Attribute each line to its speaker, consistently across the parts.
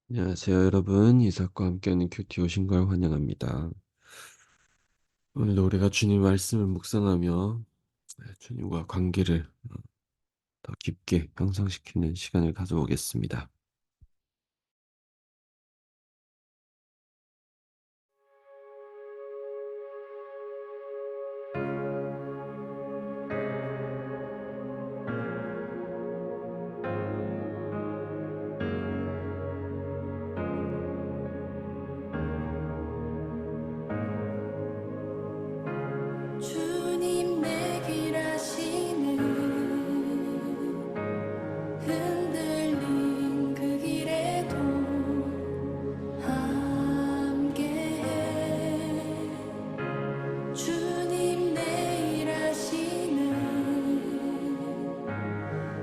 Speaker 1: 안녕하세요, 여러분. 이삭과 함께하는 큐티 오신 걸 환영합니다. 오늘도 우리가 주님 말씀을 묵상하며 주님과 관계를 더 깊게 형성시키는 시간을 가져보겠습니다.
Speaker 2: 주님 내 길 아시는 흔들린 그 길에도 함께해. 주님 내 일 하시는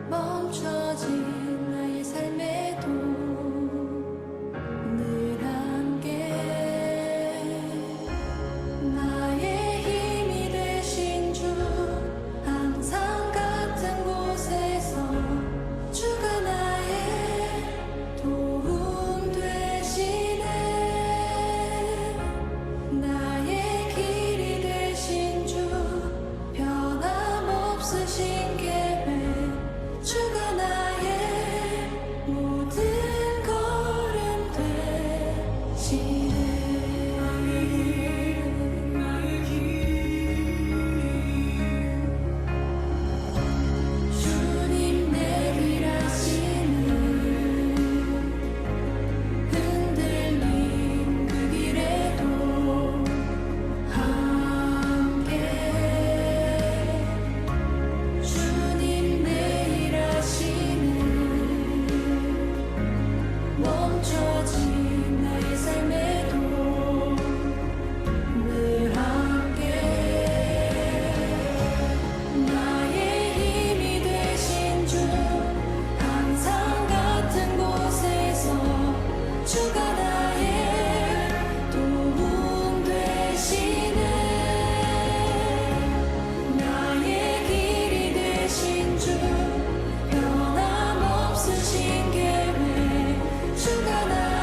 Speaker 2: 멈춰진 나의 삶에도 늘 함께해. 나의 힘이 되신 주 항상 같은 곳에서 주가 나의 도움 되시네. 나의 길이 되신 주 변함없으신 계획 주가 나의 모든 걸음 되시네. 주님 내 길 아시는 흔들린 그 길에도 함께해. 주님 내 일 하시는 멈춰진 나의 삶에도 늘 함께해. 나의 힘이 되신 주 항상 같은 곳에서 주가 나의 도움 되시네. 나의 길이 되신 주 변함없으신 계획 주가 나의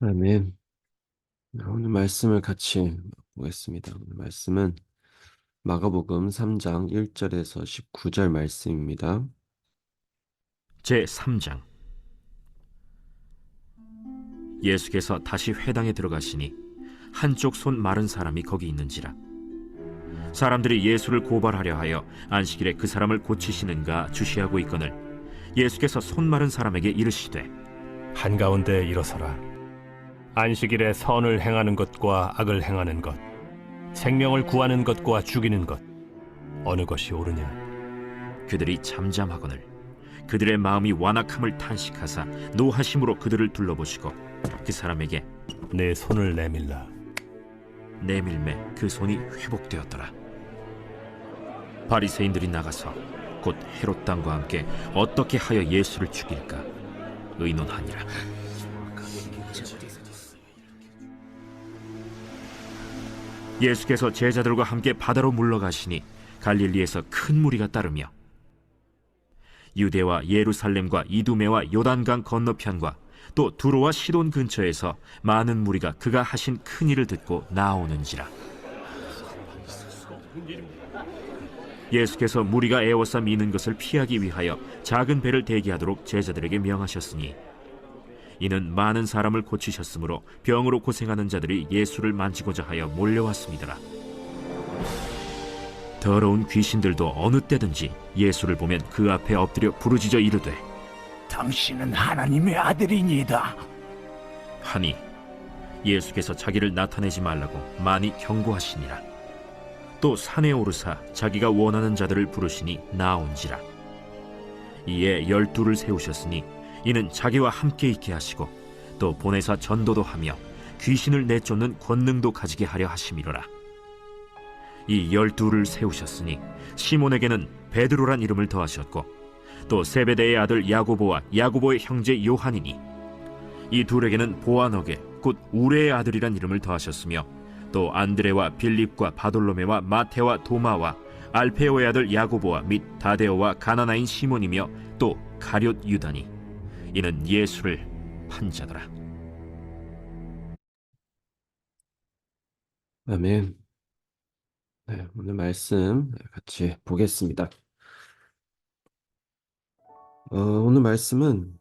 Speaker 1: 아멘. 오늘 말씀을 같이 보겠습니다. 오늘 말씀은 마가복음 3장 1절에서 19절 말씀입니다.
Speaker 3: 제 3장. 예수께서 다시 회당에 들어가시니 한쪽 손 마른 사람이 거기 있는지라. 사람들이 예수를 고발하려 하여 안식일에 그 사람을 고치시는가 주시하고 있거늘 예수께서 손 마른 사람에게 이르시되
Speaker 4: 한가운데 일어서라. 안식일에 선을 행하는 것과 악을 행하는 것, 생명을 구하는 것과 죽이는 것, 어느 것이 옳으냐?
Speaker 3: 그들이 잠잠하거늘 그들의 마음이 완악함을 탄식하사 노하심으로 그들을 둘러보시고 그 사람에게
Speaker 4: 내 손을 내밀라.
Speaker 3: 내밀매 그 손이 회복되었더라. 바리새인들이 나가서 곧 헤롯 당과 함께 어떻게 하여 예수를 죽일까 의논하니라. 예수께서 제자들과 함께 바다로 물러가시니 갈릴리에서 큰 무리가 따르며 유대와 예루살렘과 이두메와 요단강 건너편과 또 두로와 시돈 근처에서 많은 무리가 그가 하신 큰 일을 듣고 나오는지라. 예수께서 무리가 애워싸 미는 것을 피하기 위하여 작은 배를 대기하도록 제자들에게 명하셨으니 이는 많은 사람을 고치셨으므로 병으로 고생하는 자들이 예수를 만지고자 하여 몰려왔습니다. 더러운 귀신들도 어느 때든지 예수를 보면 그 앞에 엎드려 부르짖어 이르되
Speaker 5: 당신은 하나님의 아들이니이다.
Speaker 3: 하니 예수께서 자기를 나타내지 말라고 많이 경고하시니라. 또 산에 오르사 자기가 원하는 자들을 부르시니 나온지라. 이에 12를 세우셨으니 이는 자기와 함께 있게 하시고 또 보내사 전도도 하며 귀신을 내쫓는 권능도 가지게 하려 하심이로라. 이 12를 세우셨으니 시몬에게는 베드로란 이름을 더하셨고 또 세베대의 아들 야고보와 야고보의 형제 요한이니 이 둘에게는 보아너게 곧 우레의 아들이란 이름을 더하셨으며 또 안드레와 빌립과 바돌로메와 마테와 도마와 알페오의 아들 야고보와 및 다데오와 가나나인 시몬이며 또 가룟 유다니 이는 예수를 판 자더라.
Speaker 1: 아멘. 네, 오늘 말씀 같이 보겠습니다. 오늘 말씀은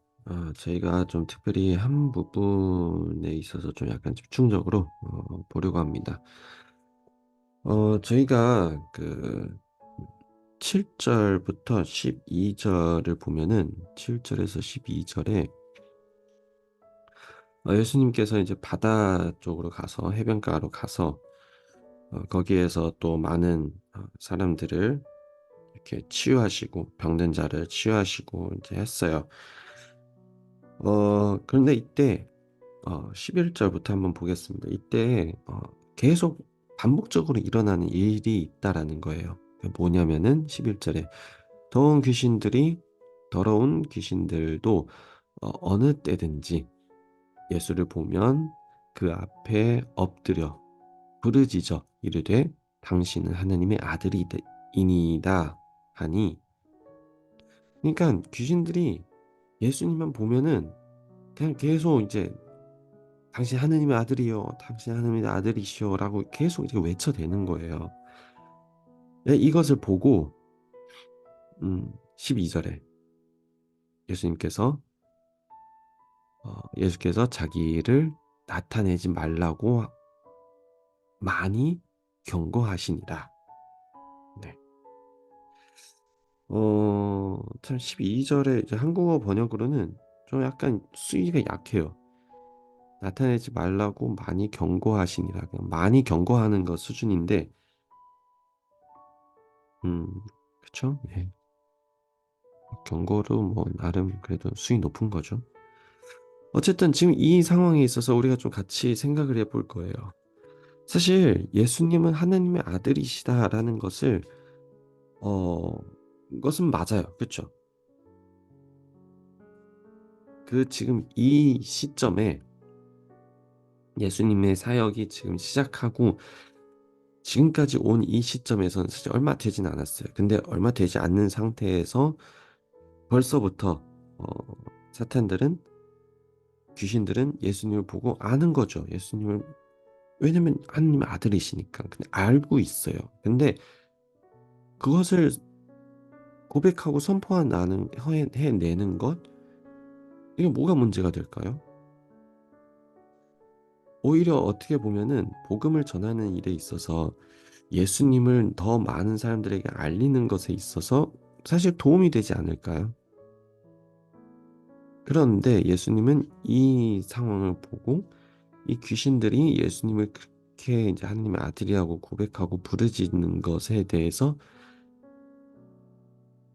Speaker 1: 저희가 좀 특별히 한 부분에 있어서 좀 약간 집중적으로 보려고 합니다. 저희가 그 7절부터 12절을 보면은 7절에서 12절에 예수님께서 이제 바다 쪽으로 가서 해변가로 가서 거기에서 또 많은 사람들을 이렇게 치유하시고 병든 자를 치유하시고 이제 했어요. 그런데 이때 11절부터 한번 보겠습니다. 이때 계속 반복적으로 일어나는 일이 있다라는 거예요. 뭐냐면은 11절에 더러운 귀신들도 어느 때든지 예수를 보면 그 앞에 엎드려 부르짖어 이르되 당신은 하나님의 아들이니이다 하니, 그러니까 귀신들이 예수님만 보면은 그냥 계속 이제 당신 하나님의 아들이요, 당신 하나님의 아들이시오 라고 계속 이렇게 외쳐대는 거예요. 이것을 보고 12절에 예수께서 자기를 나타내지 말라고 많이 경고하시니라. 네. 참 12절에 이제 한국어 번역으로는 좀 약간 수위가 약해요. 나타내지 말라고 많이 경고하시니라. 그냥 많이 경고하는 것 수준인데, 그쵸? 예. 경고로 뭐 나름 그래도 수위 높은 거죠. 어쨌든 지금 이 상황에 있어서 우리가 좀 같이 생각을 해볼 거예요. 사실 예수님은 하나님의 아들이시다라는 어, 것은 맞아요. 그렇죠? 그 지금 이 시점에 예수님의 사역이 지금 시작하고 지금까지 온 이 시점에서는 사실 얼마 되진 않았어요. 근데 얼마 되지 않는 상태에서 벌써부터 어, 사탄들은 귀신들은 예수님을 보고 아는 거죠. 예수님을 왜냐면 하나님의 아들이시니까 그냥 알고 있어요. 근데 그것을 고백하고 선포하는 해내는 것 이게 뭐가 문제가 될까요? 오히려 어떻게 보면은 복음을 전하는 일에 있어서 예수님을 더 많은 사람들에게 알리는 것에 있어서 사실 도움이 되지 않을까요? 그런데 예수님은 이 상황을 보고 이 귀신들이 예수님을 그렇게 이제 하나님의 아들이라고 고백하고 부르짖는 것에 대해서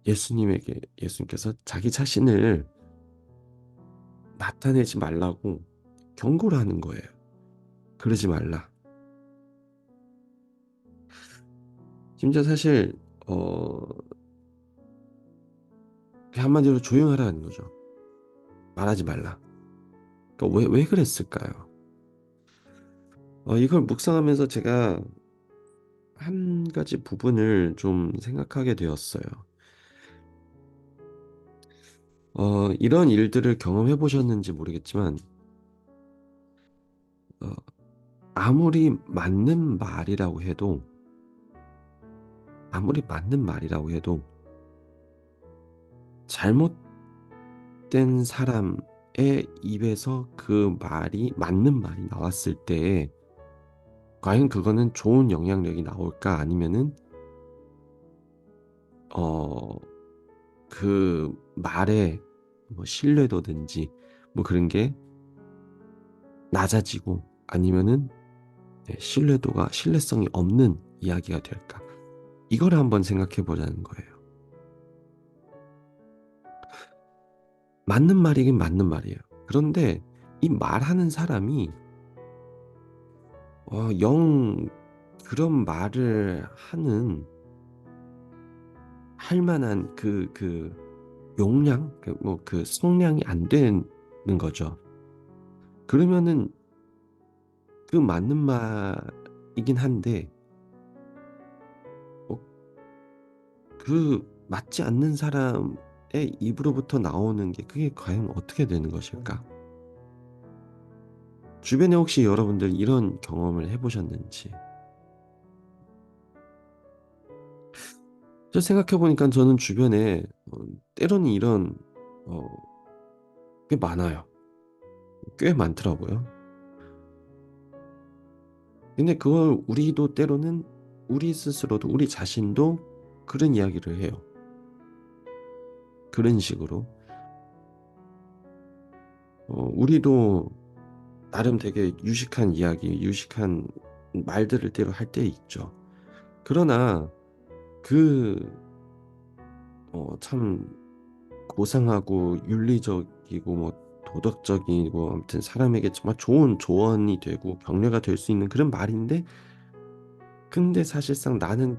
Speaker 1: 예수님께서 자기 자신을 나타내지 말라고 경고를 하는 거예요. 그러지 말라. 심지어 사실 어 한마디로 조용하라는 거죠. 말하지 말라. 그러니까 왜 그랬을까요? 이걸 묵상하면서 제가 한 가지 부분을 좀 생각하게 되었어요. 이런 일들을 경험해 보셨는지 모르겠지만, 어, 아무리 맞는 말이라고 해도, 아무리 맞는 말이라고 해도, 잘못된 사람의 입에서 그 말이, 맞는 말이 나왔을 때, 과연 그거는 좋은 영향력이 나올까? 아니면은, 어, 그 말에 뭐 신뢰도든지, 뭐 그런 게 낮아지고, 아니면은 신뢰성이 없는 이야기가 될까? 이거를 한번 생각해 보자는 거예요. 맞는 말이긴 맞는 말이에요. 그런데 이 말하는 사람이 영 그런 말을 할 만한 그 용량, 그 성량이 안 되는 거죠. 그러면은 그 맞는 말이긴 한데 어, 그 맞지 않는 사람의 입으로부터 나오는 게 그게 과연 어떻게 되는 것일까? 주변에 혹시 여러분들 이런 경험을 해보셨는지? 저 생각해보니까 저는 주변에 때로는 이런 어, 꽤 많아요. 꽤 많더라고요. 근데 그걸 우리도 때로는 우리 스스로도 우리 자신도 그런 이야기를 해요. 그런 식으로. 우리도 나름 되게 유식한 이야기, 유식한 말들을 때로 할 때 있죠. 그러나 그, 참 고상하고 윤리적이고 뭐 도덕적이고 아무튼 사람에게 정말 좋은 조언이 되고 격려가 될 수 있는 그런 말인데 근데 사실상 나는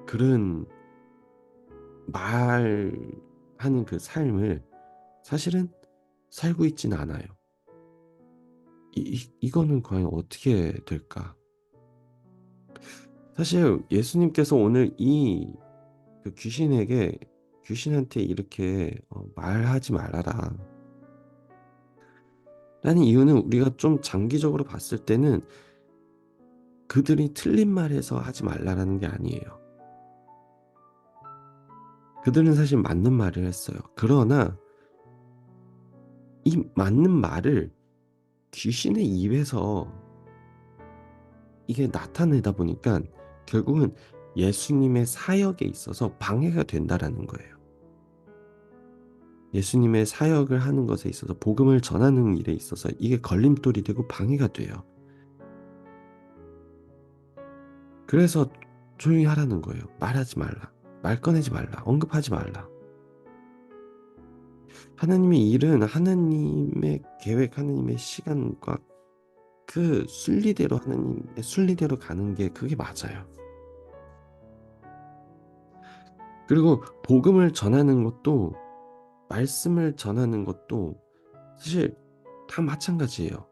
Speaker 1: 그런 말하는 그 삶을 사실은 살고 있진 않아요. 이거는 과연 어떻게 될까? 사실 예수님께서 오늘 그 귀신한테 이렇게 말하지 말아라. 라는 이유는 우리가 좀 장기적으로 봤을 때는 그들이 틀린 말해서 하지 말라라는 게 아니에요. 그들은 사실 맞는 말을 했어요. 그러나 이 맞는 말을 귀신의 입에서 이게 나타내다 보니까 결국은 예수님의 사역에 있어서 방해가 된다라는 거예요. 예수님의 사역을 하는 것에 있어서 복음을 전하는 일에 있어서 이게 걸림돌이 되고 방해가 돼요. 그래서 조용히 하라는 거예요. 말하지 말라. 말 꺼내지 말라. 언급하지 말라. 하나님의 일은 하나님의 계획, 하나님의 시간과 그 순리대로 하나님의 순리대로 가는 게 그게 맞아요. 그리고 복음을 전하는 것도 말씀을 전하는 것도 사실 다 마찬가지예요.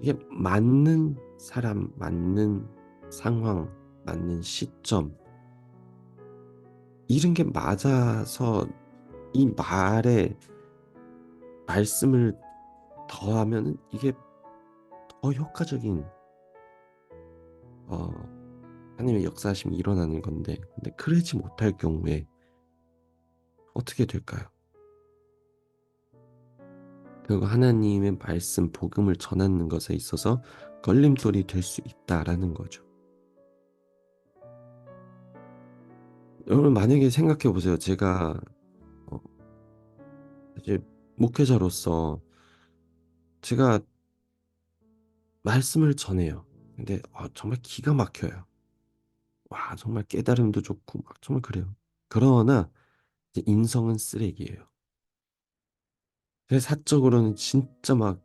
Speaker 1: 이게 맞는 사람, 맞는 상황, 맞는 시점 이런 게 맞아서 이 말에 말씀을 더하면 이게 더 효과적인 어, 하나님의 역사하심이 일어나는 건데 근데 그러지 못할 경우에 어떻게 될까요? 결국 하나님의 말씀, 복음을 전하는 것에 있어서 걸림돌이 될 수 있다라는 거죠. 여러분 만약에 생각해 보세요. 제가 어, 이제 목회자로서 제가 말씀을 전해요. 근데 정말 기가 막혀요. 와 정말 깨달음도 좋고 막 정말 그래요. 그러나 이제 인성은 쓰레기예요. 제 사적으로는 진짜 막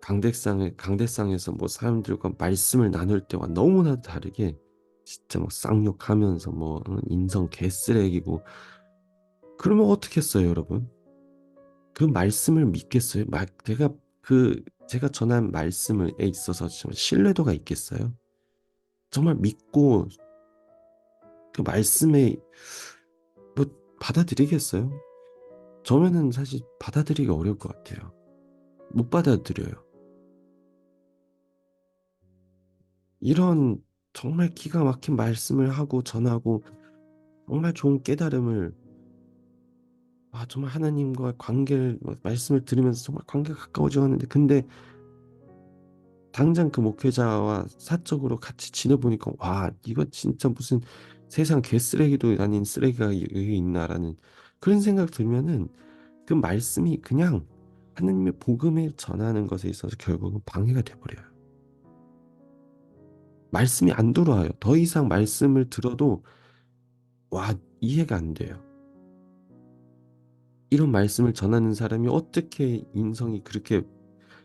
Speaker 1: 강대상에서 뭐 사람들과 말씀을 나눌 때와 너무나 다르게 진짜 막 쌍욕하면서 뭐 인성 개쓰레기고 그러면 어떻겠어요, 여러분? 그 말씀을 믿겠어요? 제가 전한 말씀에 있어서 정말 신뢰도가 있겠어요? 정말 믿고 그 말씀에 뭐 받아들이겠어요? 저면은 사실 받아들이기 어려울 것 같아요. 못 받아들여요. 이런 정말 기가 막힌 말씀을 하고 전하고 정말 좋은 깨달음을 정말 하나님과 관계를 말씀을 들으면서 정말 관계가 가까워져 가는데 근데 당장 그 목회자와 사적으로 같이 지내보니까 와 이거 진짜 무슨 세상 개쓰레기도 아닌 쓰레기가 여기 있나라는 그런 생각 들면은 그 말씀이 그냥 하나님의 복음을 전하는 것에 있어서 결국은 방해가 돼버려요. 말씀이 안 들어와요. 더 이상 말씀을 들어도 이해가 안 돼요. 이런 말씀을 전하는 사람이 어떻게 인성이 그렇게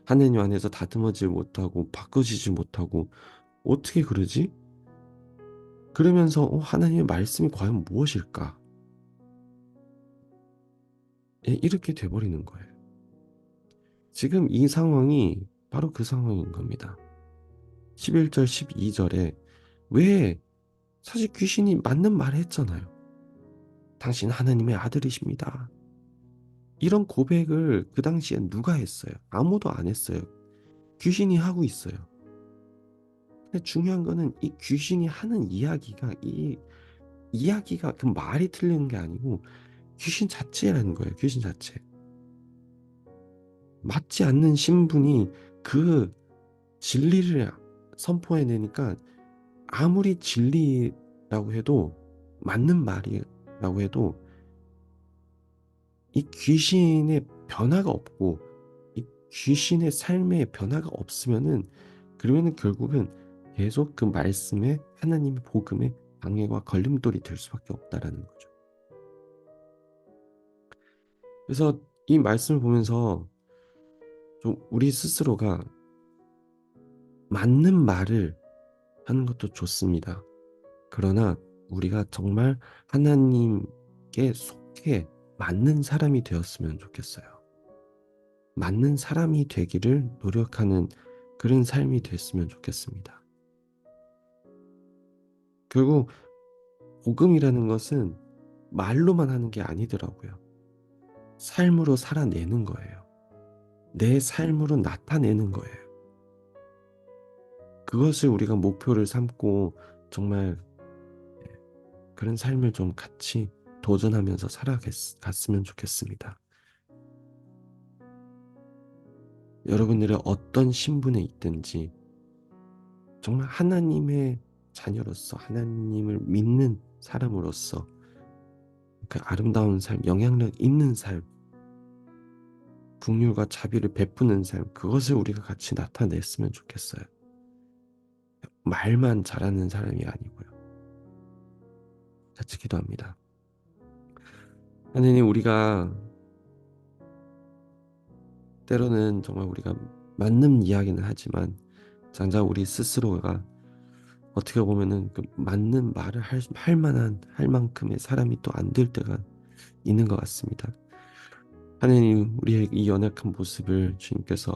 Speaker 1: 하나님 안에서 다듬어질 못하고 바꿔지지 못하고 어떻게 그러지? 그러면서 하나님의 말씀이 과연 무엇일까? 예, 이렇게 돼버리는 거예요. 지금 이 상황이 바로 그 상황인 겁니다. 11절, 12절에 왜 사실 귀신이 맞는 말을 했잖아요. 당신 하나님의 아들이십니다. 이런 고백을 그 당시에 누가 했어요? 아무도 안 했어요. 귀신이 하고 있어요. 근데 중요한 거는 이 귀신이 하는 이 이야기가 그 말이 틀리는 게 아니고 귀신 자체라는 거예요. 귀신 자체. 맞지 않는 신분이 그 진리를 선포해내니까 아무리 진리라고 해도 맞는 말이라고 해도 이 귀신의 변화가 없고 이 귀신의 삶의 변화가 없으면은 그러면은 결국은 계속 그 말씀에 하나님의 복음에 방해와 걸림돌이 될 수밖에 없다라는 거죠. 그래서 이 말씀을 보면서 좀 우리 스스로가 맞는 말을 하는 것도 좋습니다. 그러나 우리가 정말 하나님께 속해 맞는 사람이 되었으면 좋겠어요. 맞는 사람이 되기를 노력하는 그런 삶이 됐으면 좋겠습니다. 결국 복음이라는 것은 말로만 하는 게 아니더라고요. 삶으로 살아내는 거예요. 내 삶으로 나타내는 거예요. 그것을 우리가 목표를 삼고 정말 그런 삶을 좀 같이 도전하면서 살아갔으면 좋겠습니다. 여러분들의 어떤 신분에 있든지 정말 하나님의 자녀로서 하나님을 믿는 사람으로서 그 아름다운 삶, 영향력 있는 삶, 긍휼과 자비를 베푸는 삶, 그것을 우리가 같이 나타냈으면 좋겠어요. 말만 잘하는 사람이 아니고요. 같이 기도합니다. 하나님, 우리가 때로는 정말 우리가 맞는 이야기는 하지만 장자 우리 스스로가 어떻게 보면은 그 맞는 말을 할 만큼의 사람이 또 안 될 때가 있는 것 같습니다. 하나님, 우리의 이 연약한 모습을 주님께서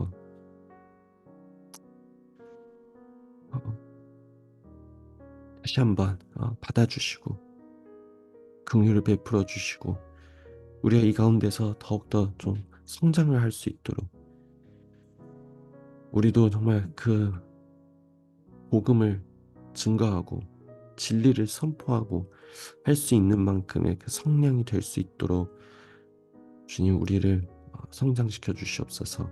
Speaker 1: 어, 다시 한번 받아주시고 긍휼을 베풀어 주시고 우리가 이 가운데서 더욱더 좀 성장을 할 수 있도록 우리도 정말 그 복음을 증거하고 진리를 선포하고 할 수 있는 만큼의 그 성량이 될 수 있도록 주님 우리를 성장시켜 주시옵소서.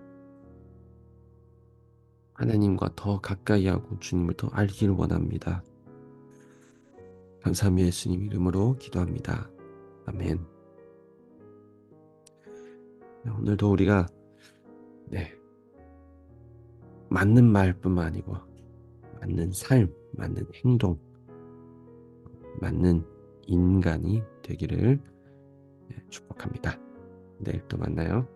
Speaker 1: 하나님과 더 가까이 하고 주님을 더 알기를 원합니다. 감사함이 예수님 이름으로 기도합니다. 아멘. 오늘도 우리가 맞는 말뿐만 아니고 맞는 삶, 맞는 행동, 맞는 인간이 되기를 축복합니다. 내일 또 만나요.